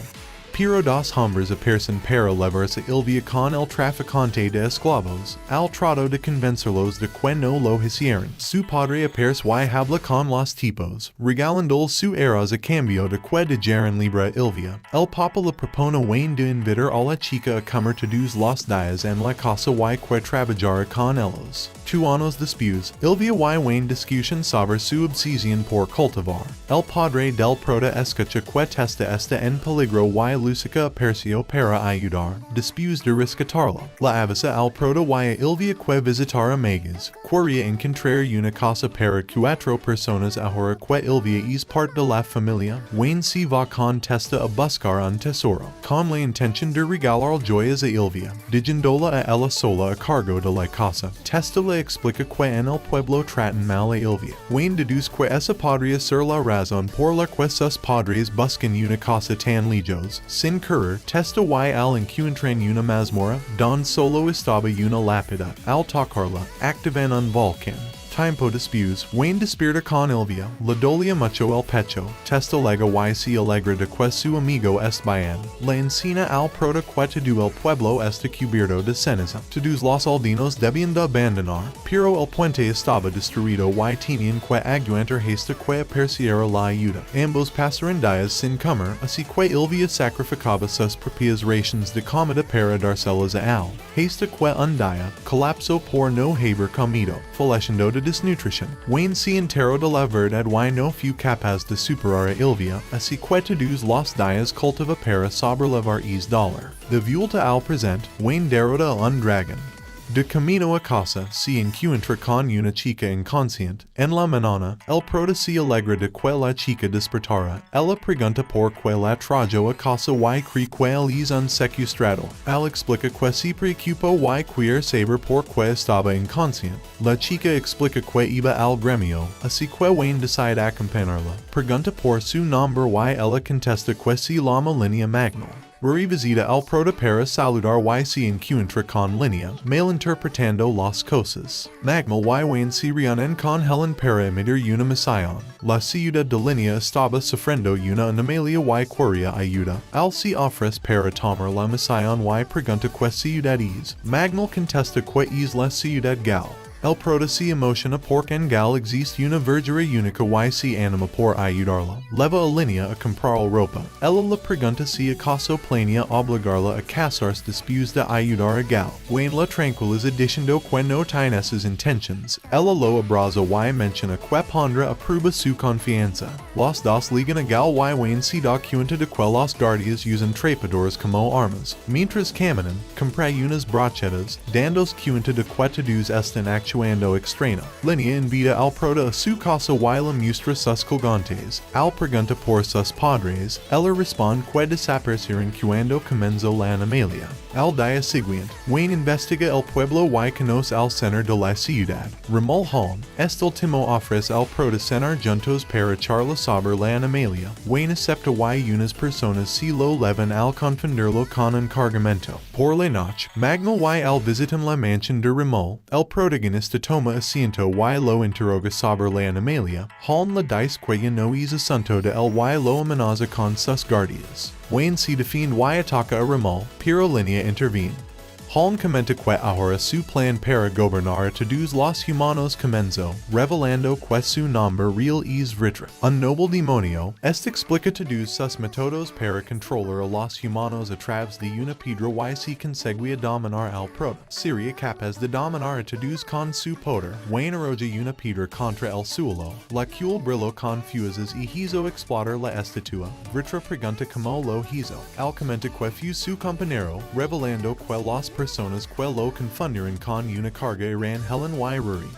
Pero dos hombres aparecen para llevarse a Ilvia con el traficante de esclavos. Al trato de convencerlos de que no lo hicieron. Su padre aparece y habla con los tipos, regalando su arroz a cambio de que dejaran libre a Ilvia. El papa le propone a Wayne de invitar a la chica a comer todos los días en la casa y que trabajar con ellos. 2 años después, Ilvia y Wayne discusión sobre su obsesión por cultivar. El padre del prota escucha que testa está en peligro y Lucica apareció para ayudar, después de rescatarla. La avisa al prota y a Ilvia que visitar amigas, quería encontrar una casa para 4 personas ahora que Ilvia es parte de la familia. Wayne se va con Testa a buscar un tesoro, con la intención de regalar joyas a Ilvia, dejándola a ella sola a cargo de la casa. Testa le explica que en el pueblo tratan mal a Ilvia. Wayne deduce que esa podría ser la razón por la que sus padres buscan una casa tan lejos. Sin querer, Testa y al encuentran una mazmorra, don solo estaba una lápida. Al tocarla, activan un volcán. Tiempo después, Wayne despierta con Ilvia, le dolía mucho el pecho, Testa lega y se alegra de que su amigo est bien. Le encina al prota que todo el pueblo está cubierto de ceniza. Todos los aldeanos debían de abandonar, pero el puente estaba destruido y tenían que aguantar hasta que apareciera la ayuda. Ambos pasaron días sin comer, así que Ilvia sacrificaba sus propias raciones de comida para dárselas a al. Hasta que un día, colapsó por no haber comido, falleciendo de desnutrición. Wayne se enteró de la verdad y no fue capaz de superar a Ilvia, así que todos los días cultiva para sobrelevar $10. De vuelta al presente, Wayne derrota a un dragón. De camino a casa, se encuentra con una chica inconsciente. En la mañana, el prota se alegra de que la chica despertara. Ella pregunta por qué la trajo a casa y cree que él es un secuestrado. Al explica que se preocupa y quiere saber por qué estaba inconsciente. La chica explica que iba al gremio, así que Wayne decide acompañarla. Pregunta por su nombre y ella contesta que se llama Línea Magno. Revisita al prota para saludar y se encuentra con Línea, malinterpretando las cosas. Magmal y Wayne se reúnen con Helen para emitir una misión. La ciudad de Línea estaba sufriendo una anomalía y quería ayuda. Al se ofrece para tomar la misión y pregunta qué ciudad es. Magmal contesta que es la ciudad Gal. El prota se emociona porque en Gal existe una verdura única y se anima por ayudarla. Leva a Línea a comprar ropa. Ella le pregunta si acaso planea obligarla a casarse después de ayudar a Gal. Wayne la tranquiliza diciendo que no tiene esas intenciones. Ella lo abraza y menciona que pondrá a prueba su confianza. Los dos ligan a Gal y Wayne se da cuenta de que los guardias usan trepadores como armas. Mientras caminan, compra unas brochetas, dándose cuenta de que todos están actuando extraño. Línea invita al prota a su casa y le muestra sus colgantes. Al pregunta por sus padres, ella responde que desaparecieron cuando comenzó la anomalía. Al día siguiente, Wayne investiga el pueblo y conoce al centro de la ciudad. Ramol Home, este último ofrece al prota cenar juntos para charlar sobre la anomalía. Wayne acepta y unas personas se lo llevan al confundirlo con un cargamento. Por la noche, Magno y al visitan la mansión de Ramol. El protagonista toma asiento y lo interroga sobre la anomalía. Home le dice que no es asunto de él y lo amenaza con sus guardias. Wayne se defiende y ataca a Ramol, pero Línea interviene. Halm comentaque ahora su plan para gobernar a todos los humanos comenzo, revelando que su nombre real es Vidra. Un noble demonio, este explica todos sus métodos para controlar a los humanos a través de una piedra y se conseguía dominar al proto. Sería capaz de dominar a todos con su poder. Wayne arroja una piedra contra el suelo, la cual brillo con fuerzas y hizo explotar la estatua. Vidra pregunta como lo hizo. Al comentaque fue su compañero, revelando que las personas que lo confundieron con una carga eran Helen y Rory.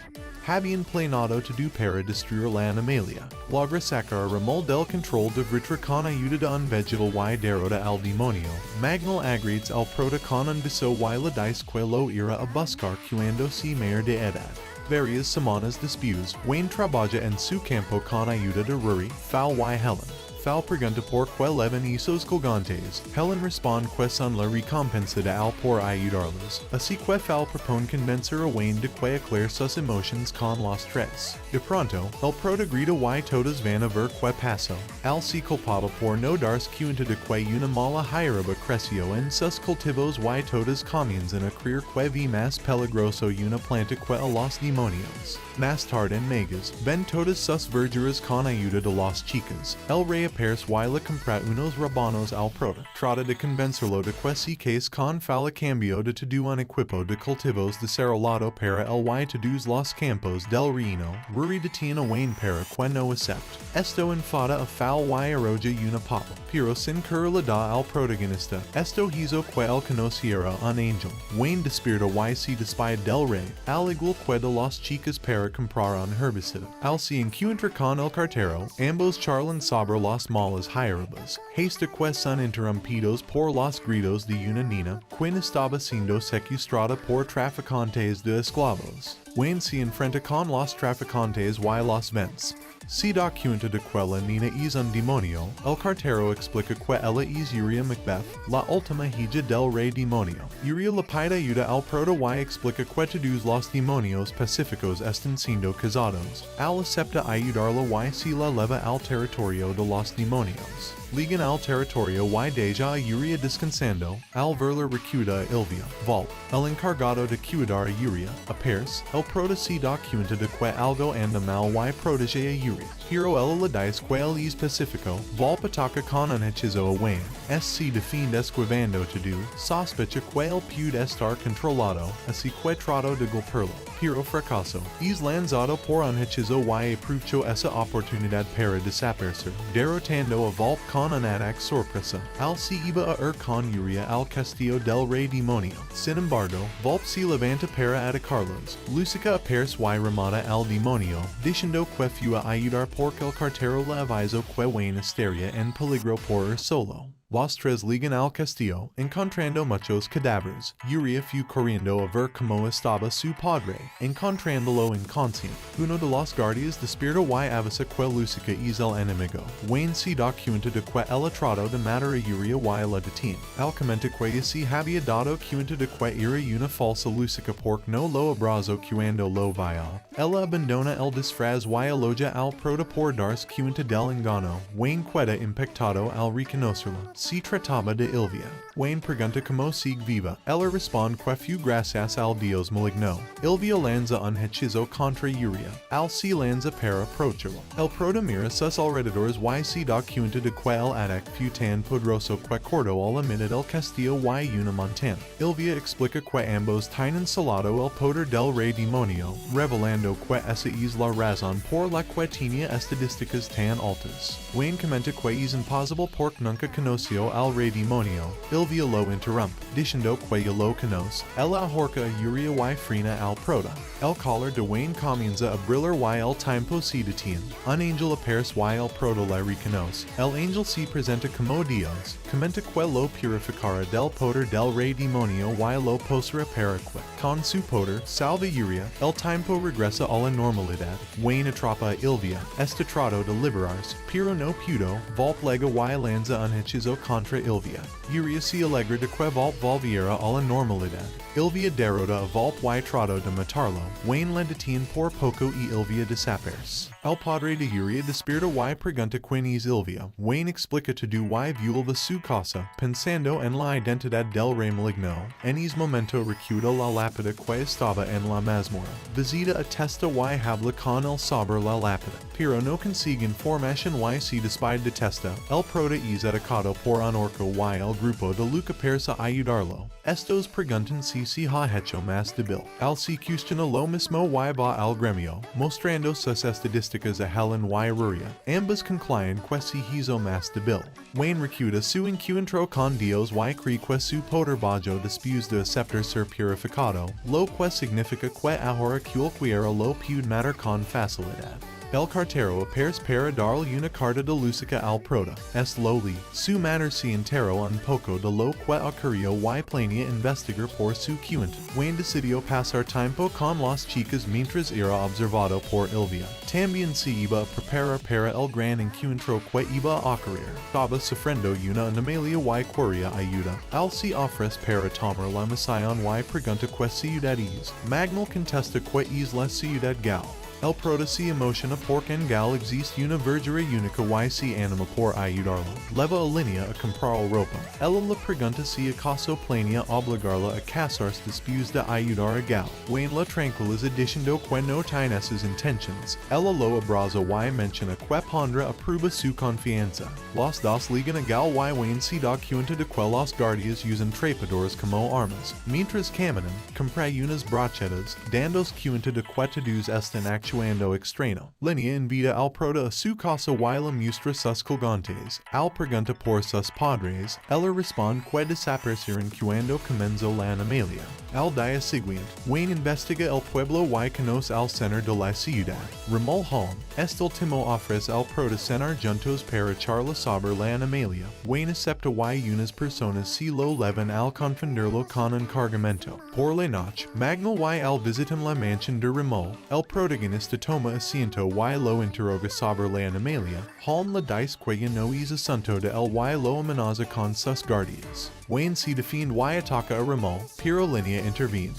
Habían planeado todo para destruir la animalia. Logra sacar Ramol del control de Vidra con ayuda de un vegetal y derrota al demonio. Magnal agrides al prota con un beso y la dice que lo ira a buscar cuando se mayor de edad. Varias semanas después, Wayne trabaja en su campo con ayuda de Rory, Fowl y Helen. Fowl pregunta por qué leven esos colgantes. Helen responde que son la recompensa de al por ayudarlos. Así que Fowl propone convencer a Wayne de que aclare sus emociones con los tres. De pronto, el prota grita y todos van a ver qué pasó. Al se culpado por no darse cuenta de que una mala hierba creció en sus cultivos y todos comienzan a creer que vi más peligroso una planta que a los demonios. Más tarde en Megas, ven todas sus verduras con ayuda de las chicas. El rey aparece y le compra unos rabanos al prota. Trata de convencerlo de que se case con Fowl a cambio de todo un equipo de cultivos desarrollado para el y todos los campos del reino. Rory detiene a Wayne para que no acepte. Esto enfada a Fowl y arroja una papa, pero sin que le da al protagonista. Esto hizo que él conociera un ángel. Wayne despierta y se despide del rey, al igual que de las chicas para comprar un herbicida. Al se encuentra con el cartero, ambos charlan sobre las malas hierbas. Hasta que son interrumpidos por los gritos de una niña, quien estaba siendo secuestrada por traficantes de esclavos. Wayne se enfrenta con los traficantes y los vence. Se da cuenta de que la niña es un demonio, el cartero explica que ella es Uria Macbeth, la última hija del rey demonio. Uria le pide ayuda al prota y explica que todos los demonios pacíficos están siendo casados. Al acepta ayudarla y se la lleva al territorio de los demonios. Ligan al territorio y deja a Uria descansando, al verla recuda a Ilvia, Volp, el encargado de cuidar a Uria, aparece, el prota se da cuenta de que algo anda mal y protege a Uria. Pero ella le dice que él es pacífico, Volp ataca con un hechizo a Wayne, se defiende esquivando todo, sospecha que él puede estar controlado, así que trata de golpearlo, pero fracaso. Es lanzado por un hechizo y aprovechó esa oportunidad para desaparecer, derrotando a Volp con un ataque sorpresa. Al se iba a con Uria al castillo del rey demonio. Sin embargo, Volp se levanta para atacarlos. Lucica aparece y remata al demonio, diciendo que fue a ayudar porque el cartero le avisó que Wayne estaría en peligro por ir solo. Los tres ligan al castillo, encontrando muchos cadáveres. Uria fue corriendo a ver cómo estaba su padre, encontrándolo inconsciente. Uno de los guardias despierta y avisa que Lucica es el enemigo. Wayne se da cuenta de que ella trató de matar a Uria y la detiene. Al comenta que se había dado cuenta de que era una falsa Lucica porque no lo abrazó cuando lo vio. Ella abandona el disfraz y elogia al prota por darse cuenta del engano. Wayne queda impactado al reconocerla. Se trataba de Ilvia. Wayne pregunta cómo sigue viva. Ella responde que fue gracias al dios maligno. Ilvia lanza un hechizo contra Uria. Al se lanza para aprovecharlo. El prota mira sus alrededores y se da cuenta de que el ataque fue tan poderoso que cortó a la mitad del castillo y una montana. Ilvia explica que ambos tienen salado el poder del rey demonio, revelando que esa es la razón por la que tenía estadísticas tan altas. Wayne comenta que es imposible porque nunca conoció al rey demonio. Ilvia lo interrumpe, diciendo que ya lo conoce. Ella ahorca a Uria y frena al prota. El collar de Wayne comienza a brillar y el tiempo se detiene. Un ángel aparece y el prota la reconoce. El ángel se presenta como Dios, comenta que lo purificará del poder del rey demonio y lo posará para que, con su poder, salve Uria. El tiempo regresa a la normalidad. Wayne atrapa a Ilvia. Este trata de liberarse, pero no pudo. Volp lega y lanza un hechizo Ilio contra Ilvia. Iria si alegra de que volp volviera alla normalidad. Ilvia derrota volp y trato de matarlo, Wayne lendatin por poco y Ilvia desapers. El padre de Iria despierta y pregunta quién es Ilvia. Wayne explica to do y vulva su casa, pensando en la identidad del rey maligno. En ese momento recuda la lápida que estaba en la mazmorra. Visita attesta y habla con el sobre la lápida, pero no consigue información y si despide de testa. El prota es atacado por un orco y el grupo de Luca persa ayudarlo. Estos preguntan si ha hecho más débil. Al si cuestiona lo mismo y va al gremio, mostrando sus estadísticas a Helen y Ruria. Ambas concluyen que si hizo más débil. Wayne recuda su encuentro con Dios y cree que su poder bajo después de aceptar ser purificado, lo que significa que ahora cualquiera lo puede matar con facilidad. El cartero appears para darle una carta de Lucica al prota. Es loli, su matter se enteró un poco de lo que ocurrió y planea investigar por su cuenta. Wayne decidió pasar tiempo con las chicas mientras era observado por Ilvia. También se iba a preparar para el gran encuentro que iba a ocurrir. Estaba sufriendo una anomalía y quería ayuda. Al se ofrece para tomar la misión y pregunta que ciudad es. Magnol contesta que es la ciudad gal. El prota se emociona porque en gal existe una vergera única y se anima por ayudarlo. Leva a línea a comprar ropa. Ella le pregunta si acaso planea obligarla a casarse después de ayudar a gal. Wayne la tranquiliza diciendo que no tiene esas intenciones. Ella lo abraza y menciona que pondrá a prueba su confianza. Los dos ligan a gal y Wayne se da cuenta de que los guardias usan trepadores como armas. Mientras caminan, compra unas brochetas, dándose cuenta de que todos están actuando extraño. Línea invita al prota a su casa y le muestra sus colgantes. Al pregunta por sus padres, ella responde que desaparecieron cuando comenzó la anomalía. Al día siguiente, Wayne investiga el pueblo y conoce al centro de la ciudad. Ramol Holm, este último ofrece al prota cenar juntos para charlar sobre la anomalía. Wayne acepta y unas personas se lo llevan al confundirlo con un cargamento. Por la noche, Magnol y al visitan la mansión de Ramol. El protagonista toma asiento y lo interroga sobre la anomalía. Holm le dice que no es asunto de él y lo amenaza con sus guardias. Wayne se defiende y ataca a Ramol, pero Línea interviene.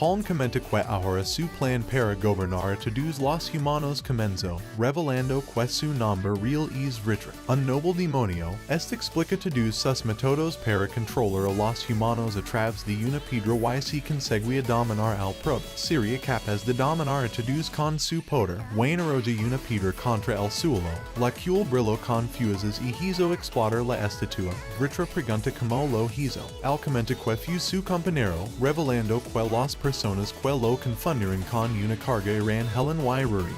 Holm comenta que ahora su plan para gobernar a todos los humanos comenzó, revelando que su nombre real es Ritra. Un noble demonio, este explica todos sus métodos para controlar a los humanos a través de una piedra y se consegue dominar al prota. Sería capaz de dominar a todos con su poder. Wayne arroja una piedra contra el suelo, la cual brilló con fuerzas y hizo explotar la estatua. Ritra pregunta cómo lo hizo. Al comenta que fue su compañero, revelando que los personas que lo confundieron con una carga eran Helen y Rory.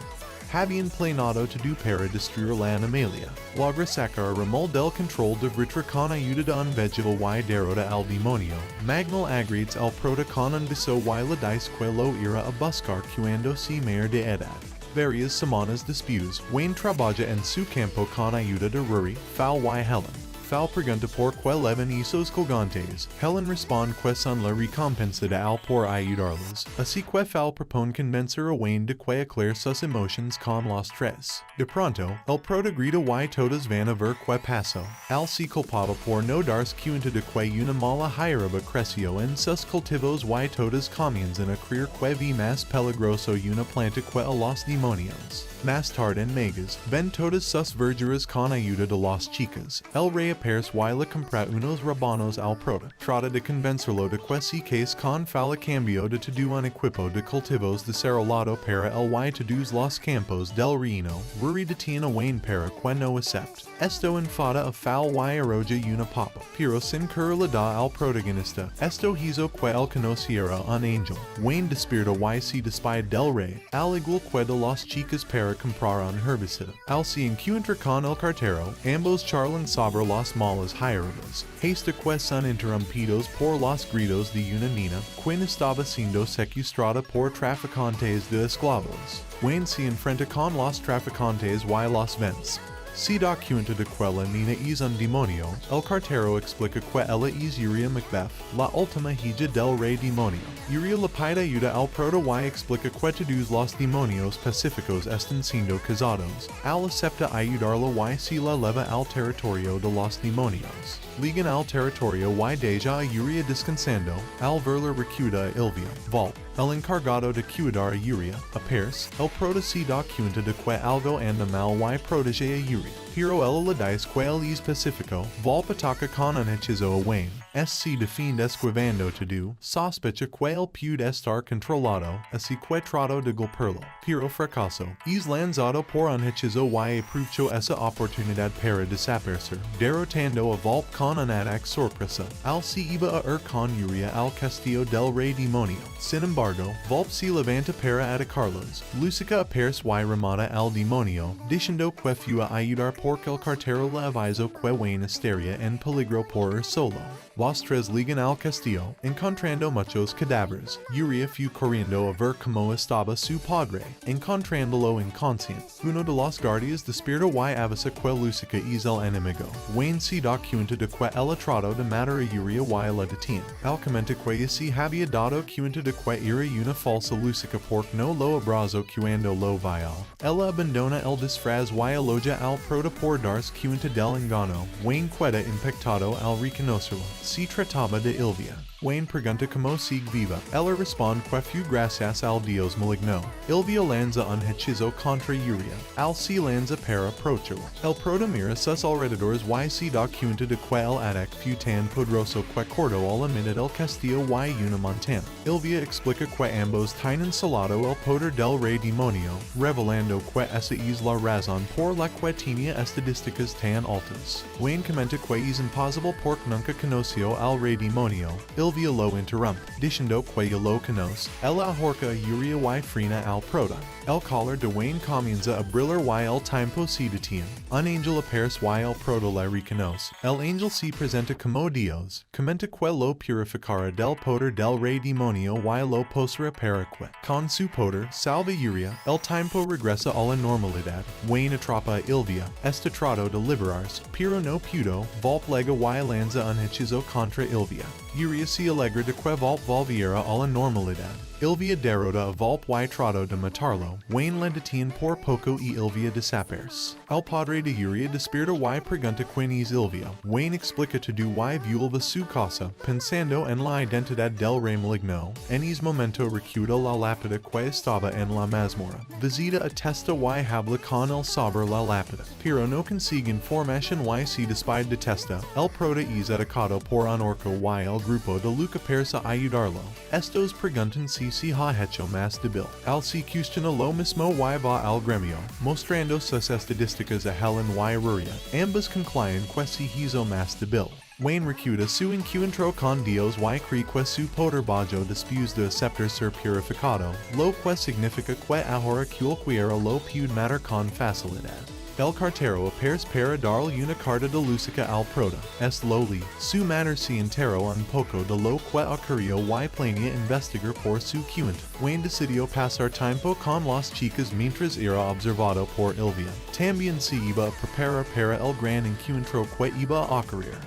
Habían planeado to do para destruir la anomalía. Logra sacar a Ramol del control de Ritra con ayuda de un vegetal y derrota al demonio. Magnol agrades al prota con un beso y le dice que lo irá a buscar cuando se mayor de edad. Varias semanas después, Wayne trabaja en su campo con ayuda de Rory, Fal y Helen. Fal pregunta por que llevan esos colgantes. Helen responde que son la recompensa de al por ayudarlos. Así que Fal propone convencer a Wayne de que aclare sus emociones con los tres. De pronto, el prota grita y todos van a ver que pasó. Al se culpaba por no darse cuenta de que una mala hierba creció en sus cultivos y todos comienzan a creer que vi más peligroso una planta que a los demonios. Más tarde en Megas, ven todas sus verduras con ayuda de las chicas. El rey aparece y le compra unos rabanos al prota. Trata de convencerlo de que se case con Fal a cambio de todo un equipo de cultivos de cerolado para el y todos los campos del reino. Rory detiene a Wayne para que no acepte. Esto enfada a Fal y arroja una papa, pero sin que le da al protagonista. Esto hizo que él conociera un ángel. Wayne despierta y se despide del rey, al igual que de las chicas para comprar un herbicida. Al se encuentra con el cartero, ambos charlan sobre las malas hierbas. Hasta que son interrumpidos por los gritos de una niña, quien estaba siendo secuestrada por traficantes de esclavos. Wayne se enfrenta con los traficantes y los vence. Si da cuenta de quella nina es un demonio, el cartero explica que ella es Uria Macbeth, la última hija del rey demonio. Uria le pide ayuda al proto y explica que todos los demonios pacíficos están siendo cazados. Al acepta ayudarlo y si la leva al territorio de los demonios. Ligan al territorio y deja a Uria descansando, al verla recuda a Ilvia, Volp, el encargado de cuidar a Uria, a Perse, el proto si da cuenta de que algo anda mal y protege a Uria. Pero ella le dice que él es pacífico, Volp ataca con un hechizo a Wayne, si defiende esquivando todo, sospecha que él puede estar controlado, así que trata de golpearlo, pero fracaso, es lanzado por un hechizo y aprovechó esa oportunidad para desaparecer, derrotando a Volp con un ataque sorpresa, al se iba a con Uria al castillo del rey demonio. Sin embargo, Volp se levanta para atacarlos, Lucica aparece y remata al demonio, diciendo que fue a ayudar porque el cartero le avisó que Wayne estaría en peligro por solo. Los tres ligan al castillo, encontrando muchos cadáveres. Uria fue corriendo a ver cómo estaba su padre, encontrándolo inconsciente. Uno de los guardias despierta y avisa que Lucica es el enemigo. Wayne se da cuenta de que ella trató de matar a Uria y la detiene. Él comenta que se había dado cuenta de que era una falsa Lucica porque no lo abrazó cuando lo vio. Ella abandona el disfraz y elogia al proto por darse cuenta del engano. Wayne queda impactado al reconocerlo. Se trataba de Ilvia. Wayne pregunta cómo sigue viva. Ella responde que fue gracias al dios maligno. Ilvia lanza un hechizo contra Uria. Al se lanza para protegerlo. El proto mira sus alrededores y se da cuenta de que el ataque fue tan poderoso que cortó a la mitad del castillo y una montaña. Ilvia explica que ambos tienen salado el poder del rey demonio, revelando que esa es la razón por la que tenía estadísticas tan altas. Wayne comenta que es imposible porque nunca conoció al rey demonio. Ilvia lo interrumpe, diciendo que ya lo conoce. Ella ahorca a Uria y frena al proto. El collar de Wayne comienza a brillar y el tiempo se detiene. Un ángel aparece y el proto la reconoce. El ángel se presenta como Dios, comenta que lo purificará del poder del rey demonio y lo posará para que, con su poder, salve Uria. El tiempo regresa a la normalidad. Wayne atrapa a Ilvia, este trato de liberarse, pero no pudo. Volp lega y lanza un hechizo contra Ilvia. Uria se alegra de que Volp volviera a la normalidad. Ilvia derrota a Volp y trato de matarlo. Wayne le detiene por poco y Ilvia desaparece. El padre de Uria despierta y pregunta quién es Ilvia. Wayne explica todo y vuelve a su casa, pensando en la identidad del rey maligno. En ese momento recuda la lápida que estaba en la mazmorra. Visita attesta y habla con el sobre la lápida, pero no consigue información y se despide de testa. El proto es atacado por un orco y el grupo de Luca persa ayudarlo. Estos preguntan si se ha hecho más débil. Al se cuestiona lo mismo y va al gremio, mostrando sus estadísticas a Helen y Ruria. Ambas concluyen que se hizo más débil. Wayne recuda su encuentro con Dios y cree que su poder bajo después de aceptar ser purificado, lo que significa que ahora cualquiera lo puede matar con facilidad. El cartero aparece para darle una carta de Lucica al proto. Es loli. Su madre se enteró un poco de lo que ocurrió y planea investigar por su cuenta. Wayne decidió pasar tiempo con las chicas mientras era observado por Ilvia. También se iba a preparar para el gran encuentro que iba a ocurrir.